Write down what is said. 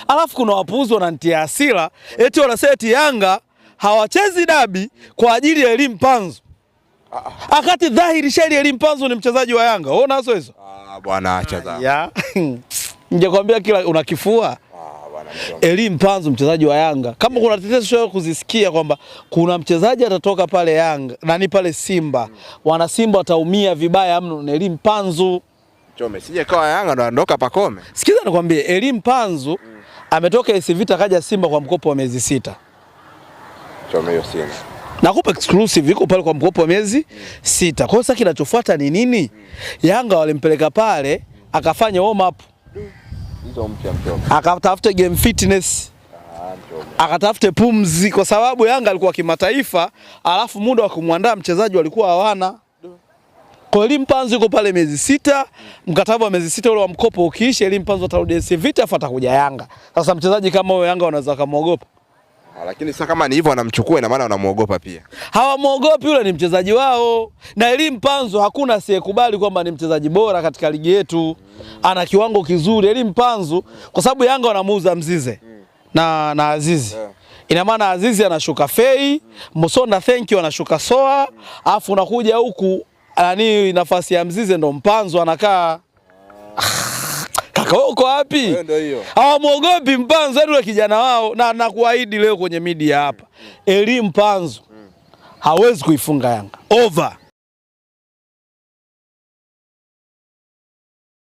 Alafu kuna wapuuzi wananitia hasira eti wanasema eti Yanga hawachezi dabi kwa ajili ya Elie Mpanzu. Akati dhahiri shahiri Elie Mpanzu ni mchezaji wa Yanga. Unaona hizo hizo? Bwana acha za. Ya. Ningekwambia kila unakifua. Elie Mpanzu mchezaji wa Yanga. Kama kuna tetesi sio kuzisikia kwamba kuna mchezaji atatoka pale Yanga, nani pale Simba. Wana Simba wataumia vibaya mno na Elie Mpanzu. Chome, sije kawa Yanga ndo andoka Pacome. Sikiza nikwambie, Elie Mpanzu ametoka AS Vita kaja Simba kwa mkopo wa miezi 6. Chome hiyo sina. Nakupa exclusive iko pale kwa mkopo wa miezi 6. Kwa hiyo sasa kinachofuata ni nini? Yanga walimpeleka pale akafanya warm up. Hizo mpya Mchome. Akatafute game fitness. Akatafute pumzi kwa sababu Yanga alikuwa kimataifa, alafu muda wa kumwandaa mchezaji walikuwa hawana. Kwa Elie Mpanzu yuko pale miezi 6, mkataba wa miezi 6 ule wa mkopo ukiisha Elie Mpanzu atarudi AS Vita afuata kuja Yanga. Sasa mchezaji kama huyo Yanga wanaweza kumuogopa. Lakini sasa kama ni hivyo anamchukua ina maana wanamuogopa pia. Hawamuogopi, yule ni mchezaji wao. Na Elie Mpanzu hakuna asiyekubali kwamba ni mchezaji bora katika ligi yetu. Ana kiwango kizuri Elie Mpanzu kwa sababu Yanga wanamuuza Mzize na Azizi. Ina maana Azizi anashuka Fei, Musonda thank you anashuka Soa, afu unakuja huku nani nafasi ya Mzize ndo Mpanzu anakaa. Kaka uko wapi? Ndio hiyo. Hawamuogopi Mpanzu yule kijana wao na nakuahidi leo kwenye media hapa. Elie Mpanzu hawezi kuifunga Yanga. Over.